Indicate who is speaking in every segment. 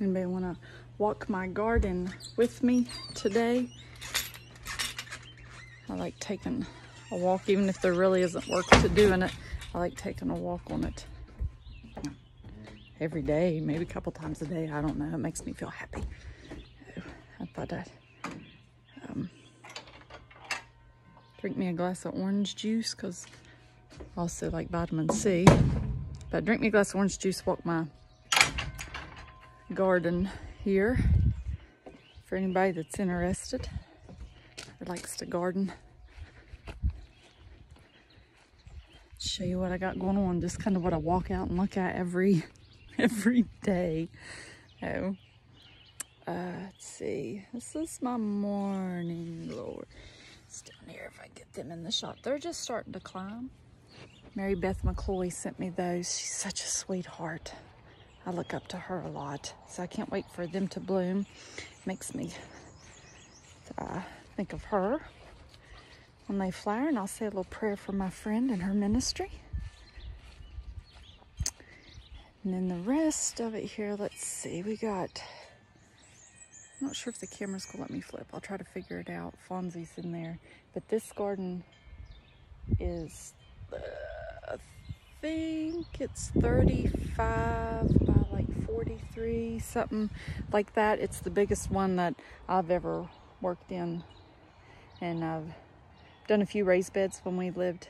Speaker 1: Anybody want to walk my garden with me today? I like taking a walk, even if there really isn't work to do in it. I like taking a walk on it every day, maybe a couple times a day. I don't know. It makes me feel happy. I thought I'd drink me a glass of orange juice because I also like vitamin C. But drink me a glass of orange juice, walk my garden here for anybody that's interested or likes to garden. Show you what I got going on, just kind of what I walk out and look at every day. Oh, let's see, this is my morning glory. It's down here if I get them in the shot. They're just starting to climb. Mary Beth McCloy sent me those. She's such a sweetheart. I look up to her a lot, so I can't wait for them to bloom. Makes me think of her when they flower, and I'll say a little prayer for my friend and her ministry. And then the rest of it here, let's see, we got, I'm not sure if the camera's gonna let me flip. I'll try to figure it out. Fonzie's in there. But this garden is, I think it's 35 by like 43, something like that. It's the biggest one that I've ever worked in. And I've done a few raised beds when we lived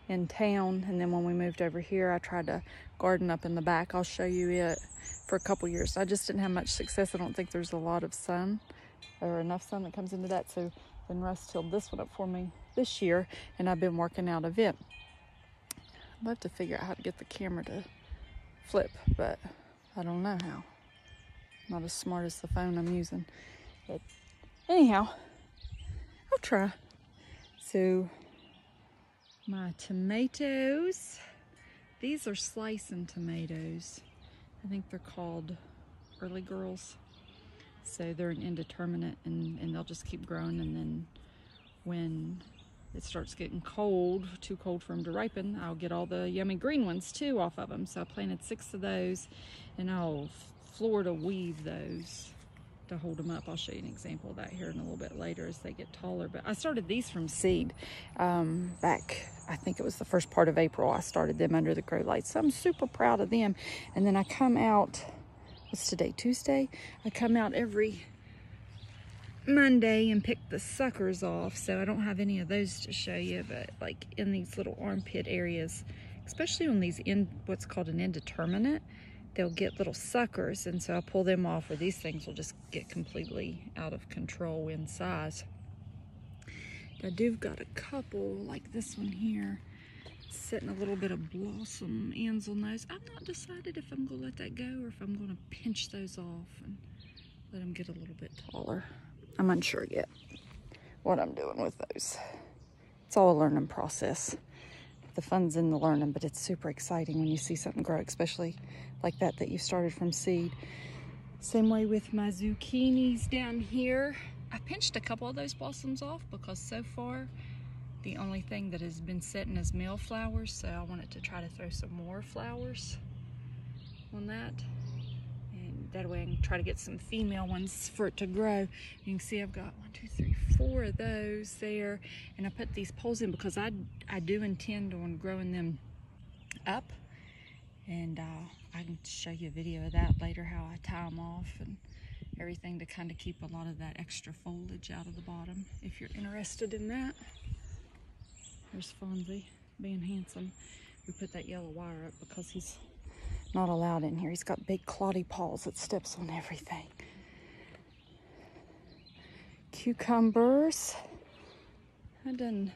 Speaker 1: in town, and then when we moved over here I tried to garden up in the back. I'll show you it. For a couple years I just didn't have much success. I don't think there's a lot of sun or enough sun that comes into that, so then Russ tilled this one up for me this year and I've been working out of it. I'd love to figure out how to get the camera to flip, but I don't know how. Not as smart as the phone I'm using, but anyhow, I'll try. So my tomatoes, these are slicing tomatoes. I think they're called early girls. So they're an indeterminate, and they'll just keep growing, and then when it starts getting cold, too cold for them to ripen, I'll get all the yummy green ones too off of them. So I planted 6 of those, and I'll Florida weave those to hold them up. I'll show you an example of that here in a little bit later as they get taller. But I started these from seed back, I think it was the first part of April. I started them under the grow lights, so I'm super proud of them. And then I come out, what's today, Tuesday? I come out every Monday and pick the suckers off, so I don't have any of those to show you, but like in these little armpit areas, especially on these what's called an indeterminate, they'll get little suckers, and so I pull them off, or these things will just get completely out of control in size. I do got a couple, like this one here, setting a little bit of blossom ends on those. I've not decided if I'm gonna let that go or if I'm gonna pinch those off and let them get a little bit taller. I'm unsure yet what I'm doing with those. It's all a learning process. The fun's in the learning, but it's super exciting when you see something grow, especially like that you started from seed. Same way with my zucchinis down here. I pinched a couple of those blossoms off because so far the only thing that has been setting is male flowers, so I wanted to try to throw some more flowers on that. And that way I can try to get some female ones for it to grow. You can see I've got 1, 2, 3, 4 of those there, and I put these poles in because I do intend on growing them up, and I can show you a video of that later, how I tie them off and everything to kind of keep a lot of that extra foliage out of the bottom if you're interested in that. There's Fonzie being handsome. We put that yellow wire up because he's not allowed in here. He's got big clawdy paws that steps on everything. Cucumbers. I've done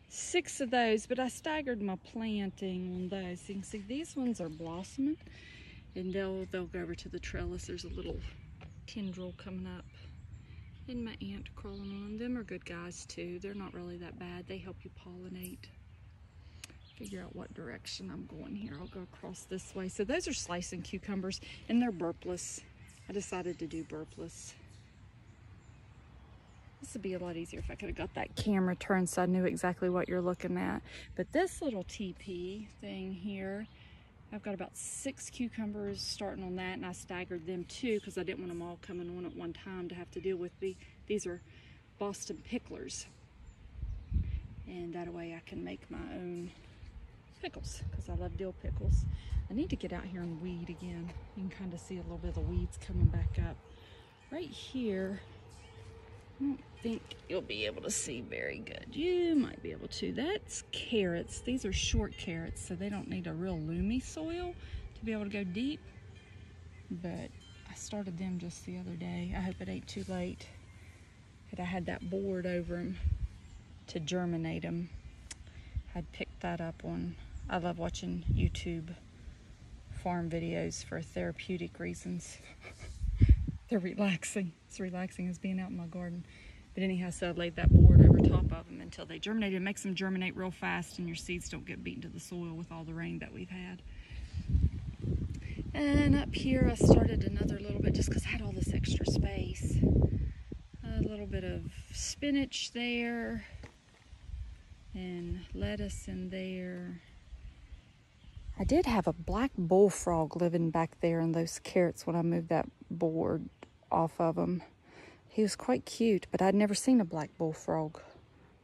Speaker 1: 6 of those, but I staggered my planting on those. You can see these ones are blossoming, and they'll go over to the trellis. There's a little tendril coming up, and my ant crawling on them. Them are good guys too. They're not really that bad. They help you pollinate. Figure out what direction I'm going here. I'll go across this way. So those are slicing cucumbers, and they're burpless. I decided to do burpless. This would be a lot easier if I could have got that camera turned so I knew exactly what you're looking at. But this little TP thing here I've got about 6 cucumbers starting on that, and I staggered them too because I didn't want them all coming on at one time to have to deal with. These are Boston picklers, and that way I can make my own pickles because I love dill pickles. I need to get out here and weed again. You can kind of see a little bit of the weeds coming back up. Right here, I don't think you'll be able to see very good. You might be able to. That's carrots. These are short carrots, so they don't need a real loomy soil to be able to go deep. But I started them just the other day. I hope it ain't too late. But I had that board over them to germinate them. I'd picked that up on, I love watching YouTube farm videos for therapeutic reasons. They're relaxing. It's relaxing as being out in my garden. But anyhow, so I laid that board over top of them until they germinated. It makes them germinate real fast and your seeds don't get beaten to the soil with all the rain that we've had. And up here I started another little bit just because I had all this extra space. A little bit of spinach there and lettuce in there. I did have a black bullfrog living back there in those carrots when I moved that board off of him. He was quite cute, but I'd never seen a black bullfrog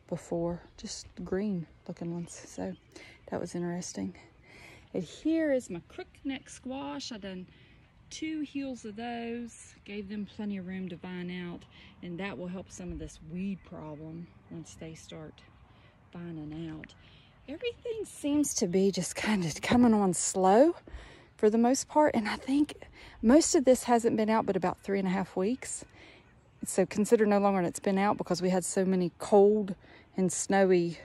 Speaker 1: before, just green looking ones, so that was interesting. And here is my crookneck squash. I done 2 heels of those, gave them plenty of room to vine out, and that will help some of this weed problem once they start vining out. Everything seems to be just kind of coming on slow for the most part, and I think most of this hasn't been out but about 3.5 weeks. So consider no longer it's been out because we had so many cold and snowy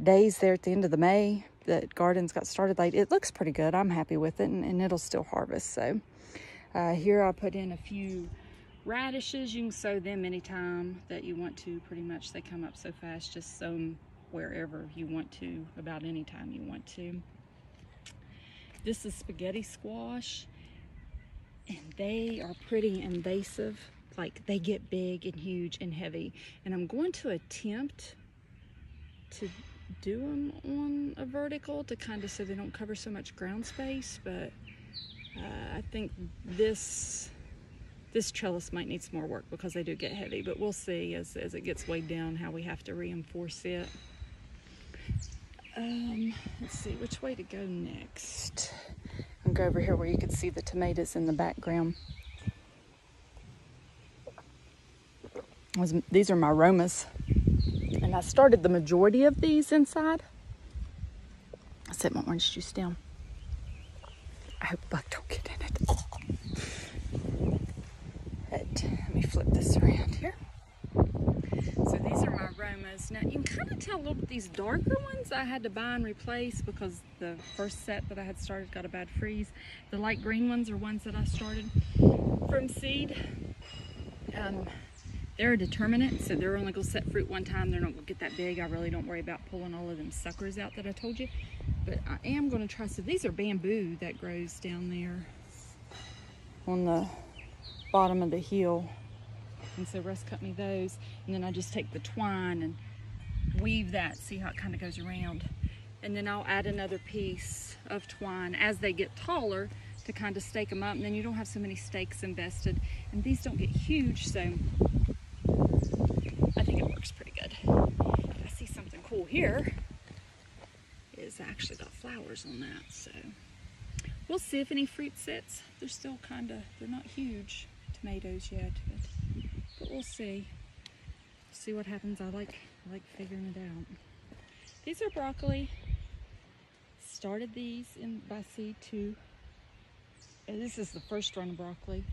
Speaker 1: days there at the end of the May that gardens got started late. It looks pretty good. I'm happy with it, and it'll still harvest. So here I put in a few radishes. You can sow them anytime that you want to. Pretty much they come up so fast. Just sow them wherever you want to, about any time you want to. This is spaghetti squash, and they are pretty invasive. Like, they get big and huge and heavy, and I'm going to attempt to do them on a vertical to kind of so they don't cover so much ground space, but I think this trellis might need some more work because they do get heavy, but we'll see as it gets weighed down how we have to reinforce it. Let's see which way to go next. I'll go over here where you can see the tomatoes in the background. These are my Romas, and I started the majority of these inside. I set my orange juice down. I hope bug don't get in it. But let me flip this around here. So these are my Romas. Now you can kind of tell a little bit these darker ones I had to buy and replace because the first set that I had started got a bad freeze. The light green ones are ones that I started from seed. They're a determinate, so they're only going to set fruit one time. They're not going to get that big. I really don't worry about pulling all of them suckers out that I told you. But I am going to try. So these are bamboo that grows down there on the bottom of the hill. And so Russ cut me those. And then I just take the twine and weave that, see how it kind of goes around. And then I'll add another piece of twine as they get taller to kind of stake them up. And then you don't have so many stakes invested. And these don't get huge, so I think it works pretty good. I see something cool here. Is actually got flowers on that, so we'll see if any fruit sets. They're still they're not huge tomatoes yet, but we'll see. See what happens. I like figuring it out. These are broccoli. Started these by seed too. And this is the first run of broccoli.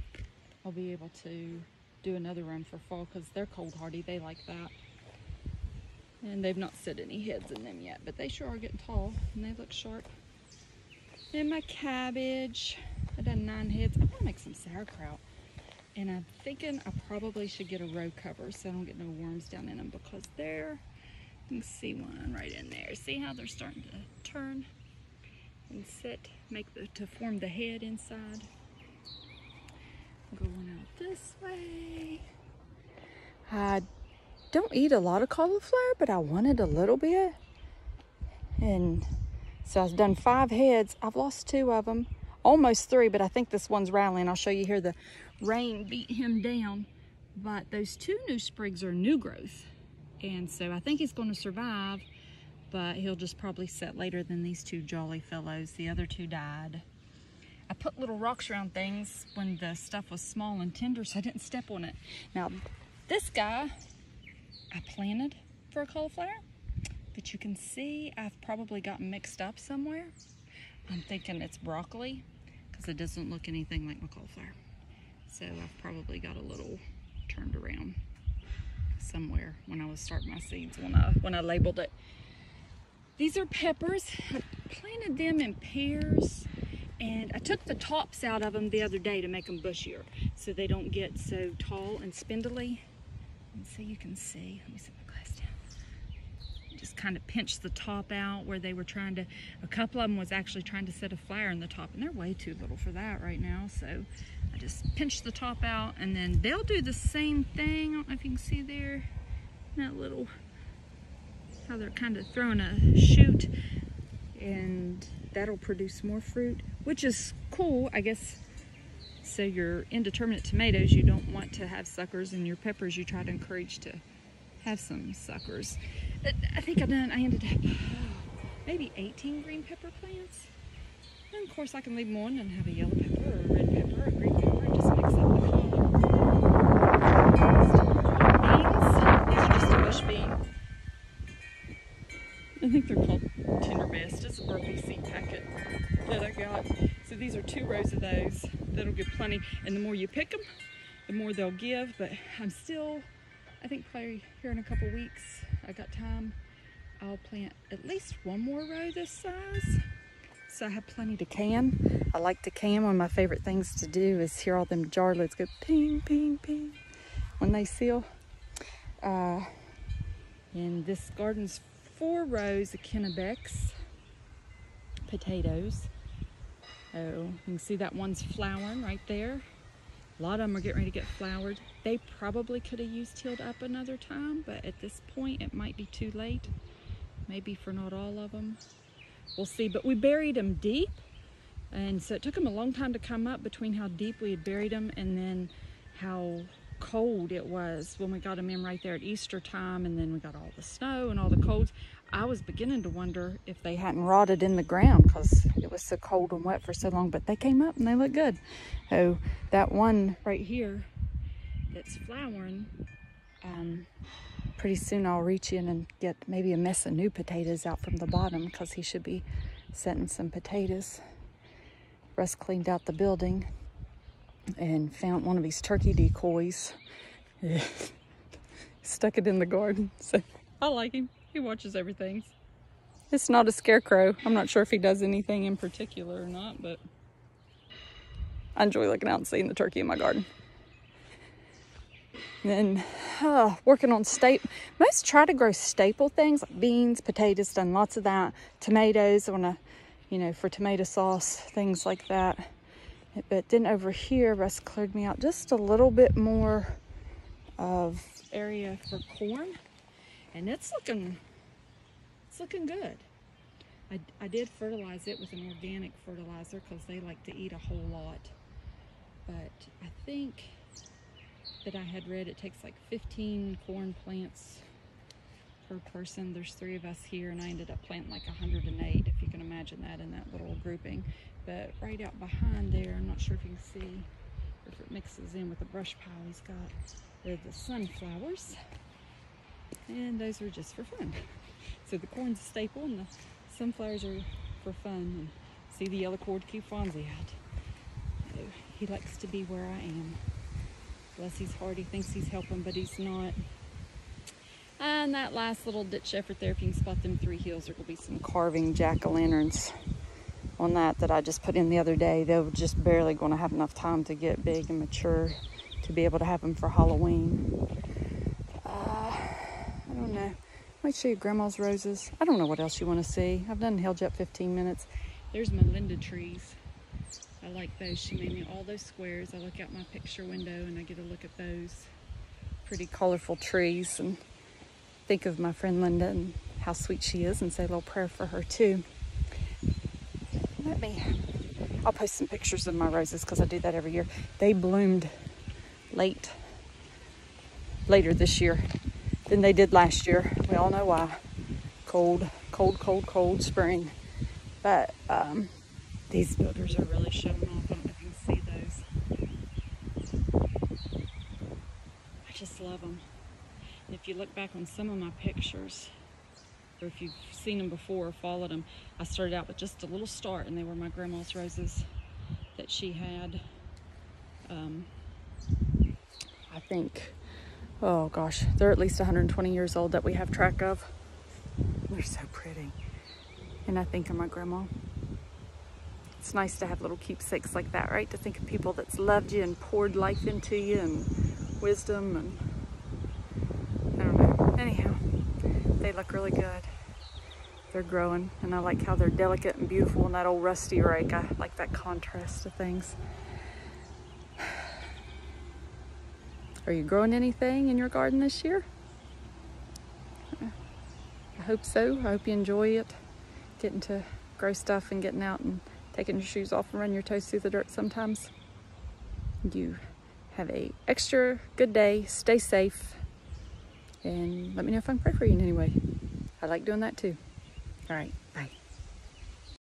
Speaker 1: I'll be able to do another run for fall because they're cold hardy. They like that. And they've not set any heads in them yet, but they sure are getting tall and they look sharp. And my cabbage, I done 9 heads. I want to make some sauerkraut. And I'm thinking I probably should get a row cover so I don't get no worms down in them because you can see one right in there. See how they're starting to turn and sit, to form the head inside. Going out this way. I don't eat a lot of cauliflower, but I wanted a little bit. And So I've done 5 heads. I've lost 2 of them, almost 3, but I think this one's rattling. I'll show you here. The rain beat him down, but those 2 new sprigs are new growth. And so I think he's going to survive, but he'll just probably set later than these 2 jolly fellows. The other 2 died. I put little rocks around things when the stuff was small and tender, so I didn't step on it. Now, this guy I planted for a cauliflower, but you can see I've probably gotten mixed up somewhere. I'm thinking it's broccoli because it doesn't look anything like my cauliflower. So I've probably got a little turned around somewhere when I was starting my seeds, when I labeled it. These are peppers. I planted them in pairs, and I took the tops out of them the other day to make them bushier so they don't get so tall and spindly. And so you can see, let me set my glass down. Just kind of pinched the top out where they were trying to, a couple of them was actually trying to set a flower in the top, and they're way too little for that right now. So I just pinched the top out, and then they'll do the same thing. I don't know if you can see there, that little, how they're kind of throwing a shoot, and that'll produce more fruit, which is cool, I guess. So your indeterminate tomatoes, you don't want to have suckers, and your peppers, you try to encourage to have some suckers. I think I ended up maybe 18 green pepper plants. And of course I can leave them on and have a yellow pepper or a red pepper or a green pepper and just mix up the color. Beans, these are just a bush bean. I think they're called Tender Best. It's a purple seed packet that I got. So these are 2 rows of those. That'll give plenty. And the more you pick them, the more they'll give. But I'm still, I think probably here in a couple weeks, I got time, I'll plant at least 1 more row this size. So I have plenty to can. I like to can. One of my favorite things to do is hear all them jar lids go ping, ping, ping when they seal. And this garden's 4 rows of Kennebecs potatoes. Oh, you can see that one's flowering right there. A lot of them are getting ready to get flowered. They probably could have used tilled up another time, but at this point it might be too late. Maybe for not all of them. We'll see, but we buried them deep, and so it took them a long time to come up between how deep we had buried them and then how cold it was when we got them in right there at Easter time, and then we got all the snow and all the colds. I was beginning to wonder if they hadn't rotted in the ground because it was so cold and wet for so long, but they came up and they look good. Oh, that one right here that's flowering, pretty soon I'll reach in and get maybe a mess of new potatoes out from the bottom because he should be setting some potatoes. Russ cleaned out the building and found one of these turkey decoys. Stuck it in the garden. So I like him. He watches everything. It's not a scarecrow. I'm not sure if he does anything in particular or not, but I enjoy looking out and seeing the turkey in my garden. And then working on most try to grow staple things like beans, potatoes, done lots of that. Tomatoes, I want to, for tomato sauce, things like that. But then over here, Russ cleared me out just a little bit more of area for corn, and it's looking good. I did fertilize it with an organic fertilizer because they like to eat a whole lot. But I think that I had read it takes like 15 corn plants per person. There's 3 of us here, and I ended up planting like 108, if you can imagine that in that little grouping. But right out behind there, I'm not sure if you can see, or if it mixes in with the brush pile he's got, they're the sunflowers. And those are just for fun. So the corn's a staple, and the sunflowers are for fun. And see the yellow cord keep Fonzie out. So he likes to be where I am. Bless his heart, he thinks he's helping, but he's not. And that last little ditch effort there, if you can spot them 3 hills, there will be some carving jack-o'-lanterns on that I just put in the other day. They were just barely going to have enough time to get big and mature to be able to have them for Halloween. I don't know. I might show you Grandma's roses. I don't know what else you want to see. I've done held you up 15 minutes. There's my Linda trees. I like those. She made me all those squares. I look out my picture window and I get a look at those pretty colorful trees and think of my friend Linda and how sweet she is and say a little prayer for her too. I'll post some pictures of my roses because I do that every year. They bloomed later this year than they did last year. We all know why. Cold spring. But these builders are really showing off. I don't know if you can see those. I just love them. And if you look back on some of my pictures, or if you've seen them before or followed them, I started out with just a little start, and they were my grandma's roses that she had. I think, oh gosh, they're at least 120 years old that we have track of. They're so pretty. And I think of my grandma. It's nice to have little keepsakes like that, right? To think of people that's loved you and poured life into you and wisdom, and I don't know. Anyhow, they look really good. They're growing, and I like how they're delicate and beautiful in that old rusty rake. I like that contrast to things. Are you growing anything in your garden this year? I hope so. I hope you enjoy it. Getting to grow stuff and getting out and taking your shoes off and running your toes through the dirt sometimes. You have a extra good day. Stay safe. And let me know if I can pray for you in any way. I like doing that too. All right.